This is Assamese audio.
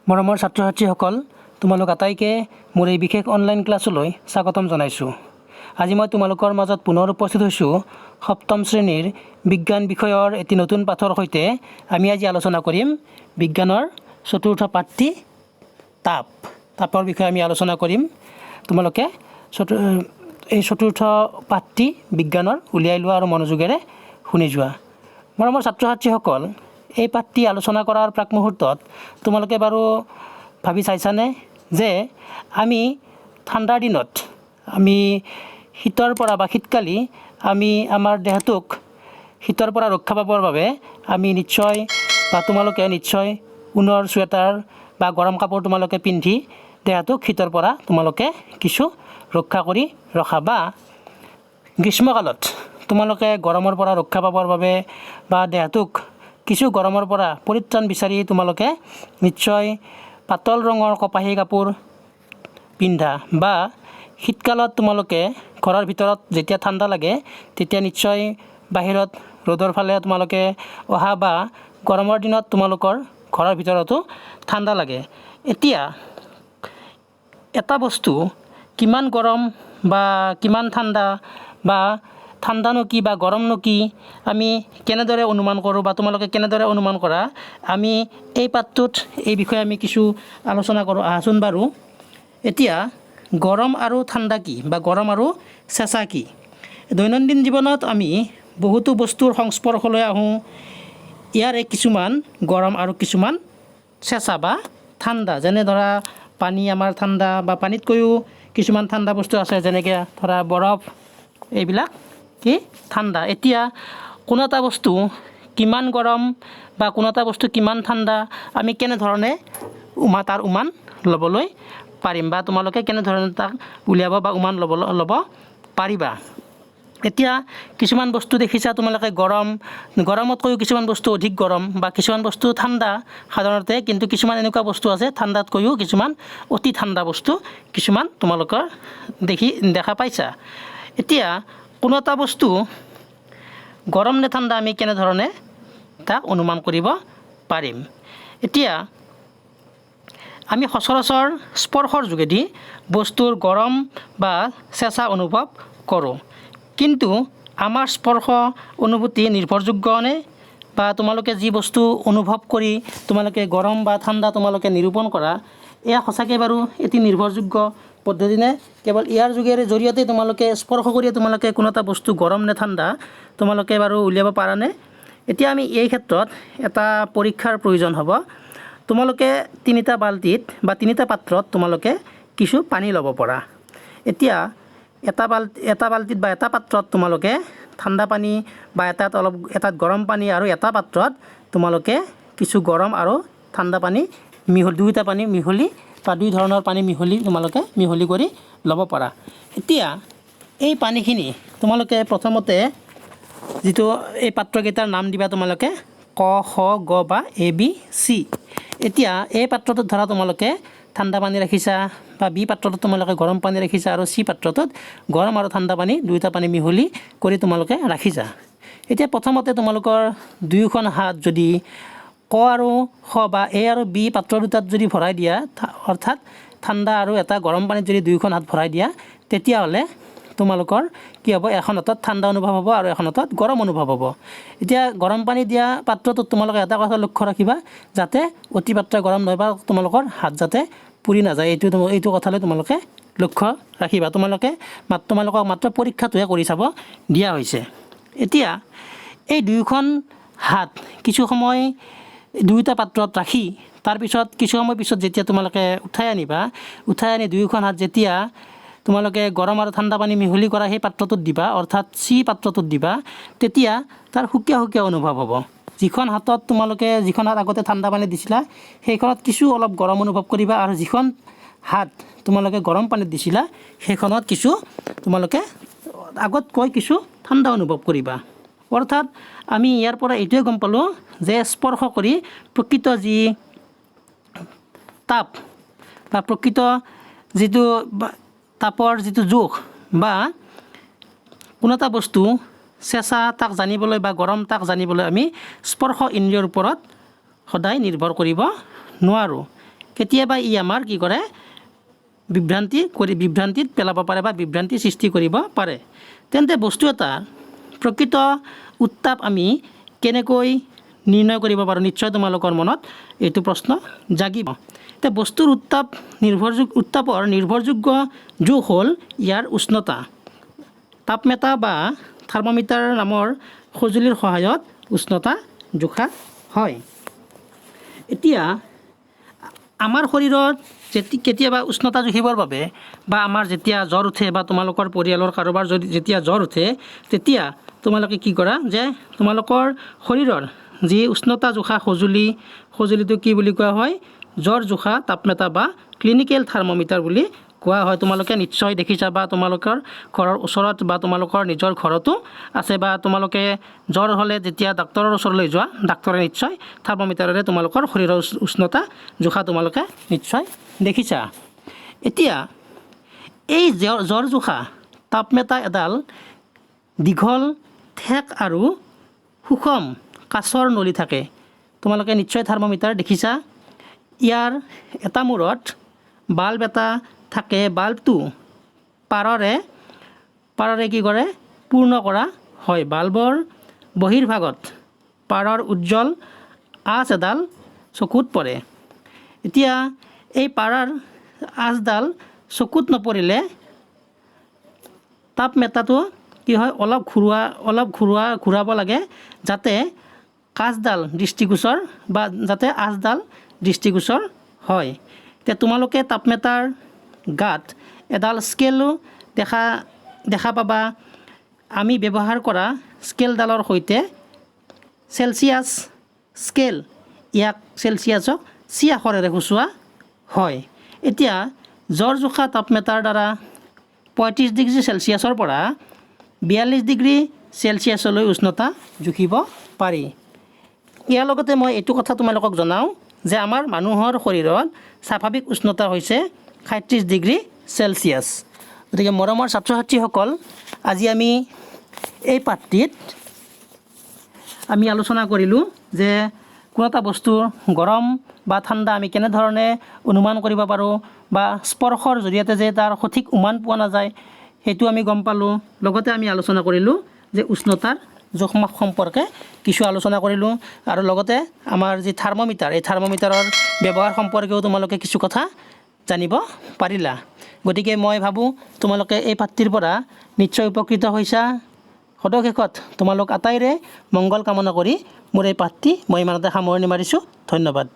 মৰমৰ ছাত্ৰ ছাত্ৰীসকল, তোমালোক আটাইকে মোৰ এই বিশেষ অনলাইন ক্লাছলৈ স্বাগতম জনাইছোঁ। আজি মই তোমালোকৰ মাজত পুনৰ উপস্থিত হৈছোঁ সপ্তম শ্ৰেণীৰ বিজ্ঞান বিষয়ৰ এটি নতুন পাঠৰ সৈতে। আমি আজি আলোচনা কৰিম বিজ্ঞানৰ চতুৰ্থ পাঠটি তাপৰ বিষয়ে আমি আলোচনা কৰিম। তোমালোকে এই চতুৰ্থ পাঠটি বিজ্ঞানৰ উলিয়াই লোৱা আৰু মনোযোগেৰে শুনি যোৱা। মৰমৰ ছাত্ৰ ছাত্ৰীসকল, এই পাঠটি আলোচনা কৰাৰ প্ৰাক মুহূৰ্তত তোমালোকে বাৰু ভাবি চাইছানে যে আমি ঠাণ্ডাৰ দিনত আমি শীতৰ পৰা বা শীতকালি আমি আমাৰ দেহটোক শীতৰ পৰা ৰক্ষা পাবৰ বাবে আমি নিশ্চয় বা তোমালোকে নিশ্চয় ঊণৰ চুৱেটাৰ বা গৰম কাপোৰ তোমালোকে পিন্ধি দেহটোক শীতৰ পৰা তোমালোকে কিছু ৰক্ষা কৰি ৰখা। বা গ্ৰীষ্মকালত তোমালোকে গৰমৰ পৰা ৰক্ষা পাবৰ বাবে বা দেহটোক কিছু গৰমৰ পৰা পৰিত্ৰাণ বিচাৰি তোমালোকে নিশ্চয় পাতল ৰঙৰ কপাহী কাপোৰ পিন্ধা। বা শীতকালত তোমালোকে ঘৰৰ ভিতৰত যেতিয়া ঠাণ্ডা লাগে তেতিয়া নিশ্চয় বাহিৰত ৰ'দৰ ফালে তোমালোকে অহা বা গৰমৰ দিনত তোমালোকৰ ঘৰৰ ভিতৰতো ঠাণ্ডা লাগে। এতিয়া এটা বস্তু কিমান গৰম বা কিমান ঠাণ্ডা বা ঠাণ্ডানো কি বা গৰমনো কি আমি কেনেদৰে অনুমান কৰোঁ বা তোমালোকে কেনেদৰে অনুমান কৰা, আমি এই পাঠটোত এই বিষয়ে আমি কিছু আলোচনা কৰোঁ। আহাচোন বাৰু। এতিয়া গৰম আৰু ঠাণ্ডা কি বা গৰম আৰু চেঁচা কি? দৈনন্দিন জীৱনত আমি বহুতো বস্তুৰ সংস্পৰ্শলৈ আহোঁ। ইয়াৰে কিছুমান গৰম আৰু কিছুমান চেঁচা বা ঠাণ্ডা। যেনে ধৰা পানী আমাৰ ঠাণ্ডা বা পানীতকৈও কিছুমান ঠাণ্ডা বস্তু আছে, যেনেকৈ ধৰা বৰফ, এইবিলাক কি ঠাণ্ডা। এতিয়া কোনো এটা বস্তু কিমান গৰম বা কোনো এটা বস্তু কিমান ঠাণ্ডা আমি কেনেধৰণে তাৰ উমান ল'বলৈ পাৰিম বা তোমালোকে কেনেধৰণে তাক উলিয়াব বা উমান ল'ব পাৰিবা। এতিয়া কিছুমান বস্তু দেখিছা তোমালোকে গৰমতকৈও কিছুমান বস্তু অধিক গৰম বা কিছুমান বস্তু ঠাণ্ডা সাধাৰণতে, কিন্তু কিছুমান এনেকুৱা বস্তু আছে ঠাণ্ডাতকৈও কিছুমান অতি ঠাণ্ডা বস্তু কিছুমান তোমালোকৰ দেখা পাইছা। এতিয়া কোনো এটা বস্তু গৰম নে ঠাণ্ডা আমি কেনেধৰণে তাক অনুমান কৰিব পাৰিম। এতিয়া আমি সচৰাচৰ স্পৰ্শৰ যোগেদি বস্তুৰ গৰম বা চেঁচা অনুভৱ কৰোঁ, কিন্তু আমাৰ স্পৰ্শ অনুভূতি নিৰ্ভৰযোগ্যনে? বা তোমালোকে যি বস্তু অনুভৱ কৰি তোমালোকে গৰম বা ঠাণ্ডা তোমালোকে নিৰূপণ কৰা, এয়া সঁচাকৈ বাৰু এটি নিৰ্ভৰযোগ্য পদ্ধতি নে? কেৱল ইয়াৰ জৰিয়তে তোমালোকে স্পৰ্শ কৰিয়ে তোমালোকে কোনো এটা বস্তু গৰম নে ঠাণ্ডা তোমালোকে বাৰু উলিয়াব পাৰানে? এতিয়া আমি এই ক্ষেত্ৰত এটা পৰীক্ষাৰ প্ৰয়োজন হ'ব। তোমালোকে তিনিটা বাল্টিত বা তিনিটা পাত্ৰত তোমালোকে কিছু পানী ল'ব পৰা। এতিয়া এটা বাল্টিত বা এটা পাত্ৰত তোমালোকে ঠাণ্ডা পানী বা এটাত গৰম পানী আৰু এটা পাত্ৰত তোমালোকে কিছু গৰম আৰু ঠাণ্ডা পানী দুয়োটা পানী মিহলি বা দুই ধৰণৰ পানী তোমালোকে মিহলি কৰি ল'ব পাৰা। এতিয়া এই পানীখিনি তোমালোকে প্ৰথমতে যিটো এই পাত্ৰকেইটাৰ নাম দিবা তোমালোকে ক, খ, গ বা A, B, C। এতিয়া এই পাত্ৰটোত ধৰা তোমালোকে ঠাণ্ডা পানী ৰাখিছা বা বি পাত্ৰটোত তোমালোকে গৰম পানী ৰাখিছা আৰু চি পাত্ৰটোত গৰম আৰু ঠাণ্ডা পানী দুয়োটা পানী মিহলি কৰি তোমালোকে ৰাখিছা। এতিয়া প্ৰথমতে তোমালোকৰ দুয়োখন হাত যদি ক আৰু খ বা এ আৰু বি পাত্ৰ দুটাত যদি ভৰাই দিয়া, অৰ্থাৎ ঠাণ্ডা আৰু এটা গৰম পানীত যদি দুয়োখন হাত ভৰাই দিয়া, তেতিয়াহ'লে তোমালোকৰ কি হ'ব, এখন হাতত ঠাণ্ডা অনুভৱ হ'ব আৰু এখন হাতত গৰম অনুভৱ হ'ব। এতিয়া গৰম পানী দিয়া পাত্ৰটোত তোমালোকে এটা কথা লক্ষ্য ৰাখিবা, যাতে অতিমাত্ৰা গৰম নহয় বা তোমালোকৰ হাত যাতে পুৰি নাযায়। এইটো কথালৈ তোমালোকে লক্ষ্য ৰাখিবা। তোমালোকক মাত্ৰ পৰীক্ষাটোহে কৰি চাব দিয়া হৈছে। এতিয়া এই দুয়োখন হাত কিছু সময় দুয়োটা পাত্ৰত ৰাখি তাৰপিছত কিছু সময় পিছত যেতিয়া তোমালোকে উঠাই আনি দুয়োখন হাত যেতিয়া তোমালোকে গৰম আৰু ঠাণ্ডা পানী মিহলি কৰা সেই পাত্ৰটোত দিবা, অৰ্থাৎ চি পাত্ৰটোত দিবা, তেতিয়া তাৰ সুকীয়া অনুভৱ হ'ব। যিখন হাত আগতে ঠাণ্ডা পানী দিছিলা সেইখনত কিছু অলপ গৰম অনুভৱ কৰিবা, আৰু যিখন হাত তোমালোকে গৰম পানীত দিছিলা সেইখনত কিছু তোমালোকে আগতকৈ কিছু ঠাণ্ডা অনুভৱ কৰিবা। অৰ্থাৎ আমি ইয়াৰ পৰা এইটোৱে গম পালোঁ যে স্পৰ্শ কৰি প্ৰকৃত যি তাপ বা প্ৰকৃত যিটো তাপৰ যিটো জোখ বা কোনো এটা বস্তু চেঁচা তাক জানিবলৈ বা গৰম তাক জানিবলৈ আমি স্পৰ্শ ইন্দ্ৰিয়ৰ ওপৰত সদায় নিৰ্ভৰ কৰিব নোৱাৰোঁ। কেতিয়াবা ই আমাৰ কি কৰে বিভ্ৰান্তিত পেলাব পাৰে বা বিভ্ৰান্তি সৃষ্টি কৰিব পাৰে। তেন্তে বস্তু এটা প্ৰকৃত উত্তাপ আমি কেনেকৈ নিৰ্ণয় কৰিব পাৰোঁ? নিশ্চয় তোমালোকৰ মনত এইটো প্ৰশ্ন জাগিব। এতিয়া বস্তুৰ উত্তাপৰ নিৰ্ভৰযোগ্য জোখ হ'ল ইয়াৰ উষ্ণতা। তাপমেতা বা থাৰ্মোমিটাৰ নামৰ সঁজুলিৰ সহায়ত উষ্ণতা জোখা হয়। এতিয়া আমাৰ শৰীৰত কেতিয়াবা উষ্ণতা জুখিবৰ বাবে বা আমাৰ যেতিয়া জ্বৰ উঠে বা তোমালোকৰ পৰিয়ালৰ কাৰোবাৰ যদি যেতিয়া জ্বৰ উঠে, তেতিয়া তোমালোকে কি কৰা যে তোমালোকৰ শৰীৰৰ যি উষ্ণতা জোখা সঁজুলিটো কি বুলি কোৱা হয়? জ্বৰ জোখা তাপমেতা বা ক্লিনিকেল থাৰ্মোমিটাৰ বুলি কোৱা হয়। তোমালোকে নিশ্চয় দেখিছা বা তোমালোকৰ ঘৰৰ ওচৰত বা তোমালোকৰ নিজৰ ঘৰতো আছে, বা তোমালোকে জ্বৰ হ'লে যেতিয়া ডাক্তৰৰ ওচৰলৈ যোৱা, ডাক্তৰে নিশ্চয় থাৰ্মোমিটাৰেৰে তোমালোকৰ শৰীৰৰ উষ্ণতা জোখা তোমালোকে নিশ্চয় দেখিছা। এতিয়া এই জ্বৰ জোখা তাপমেতা এডাল দীঘল ঠেক আৰু সুষম কাঁচৰ নলী থাকে। তোমালোকে নিশ্চয় থাৰ্মোমিটাৰ দেখিছা। ইয়াৰ এটা মূৰত বাল্ব এটা থাকে। বাল্বটো পাৰৰে কি কৰে? পূৰ্ণ কৰা হয়। বাল্বৰ বহিৰ্ভাগত পাৰৰ উজ্জ্বল আঁচ এডাল চকুত পৰে। এতিয়া এই পাৰৰ আঁচডাল চকুত নপৰিলে তাপমেতাটো কি হয়? অলপ ঘূৰাব লাগে, যাতে কাঁচডাল দৃষ্টিগোচৰ বা যাতে আঁচডাল দৃষ্টিগোচৰ হয়। এতিয়া তোমালোকে তাপমেতাৰ গাত এডাল স্কেলো দেখা পাবা। আমি ব্যৱহাৰ কৰা স্কেলডালৰ সৈতে চেলচিয়াছ স্কেল, ইয়াক চেলচিয়াছক চি আখৰেৰে সূচোৱা হয়। এতিয়া জ্বৰ জোখা তাপমেতাৰ দ্বাৰা 35 ডিগ্ৰী চেলচিয়াছৰ পৰা 42 ডিগ্ৰী চেলচিয়াছলৈ উষ্ণতা জুখিব পাৰি। ইয়াৰ লগতে মই এইটো কথা তোমালোকক জনাওঁ যে আমাৰ মানুহৰ শৰীৰত স্বাভাৱিক উষ্ণতা হৈছে 37 ডিগ্ৰী চেলচিয়াছ। গতিকে মৰমৰ ছাত্ৰ ছাত্ৰীসকল, আজি আমি এই পাঠটিত আমি আলোচনা কৰিলোঁ যে কোনো এটা বস্তুৰ গৰম বা ঠাণ্ডা আমি কেনেধৰণে অনুমান কৰিব পাৰোঁ, বা স্পৰ্শৰ জৰিয়তে যে তাৰ সঠিক উমান পোৱা নাযায় সেইটো আমি গম পালোঁ। লগতে আমি আলোচনা কৰিলোঁ যে উষ্ণতাৰ জোখ-মাখ সম্পৰ্কে কিছু আলোচনা কৰিলোঁ, আৰু লগতে আমাৰ যি থাৰ্মোমিটাৰ, এই থাৰ্মোমিটাৰৰ ব্যৱহাৰ সম্পৰ্কেও তোমালোকে কিছু কথা জানিব পাৰিলা। গতিকে মই ভাবোঁ তোমালোকে এই পাঠটিৰ পৰা নিশ্চয় উপকৃত হৈছা। সদশেষত তোমালোক আটাইৰে মংগল কামনা কৰি মোৰ এই পাঠটি মই ইমানতে সামৰণি মাৰিছোঁ। ধন্যবাদ।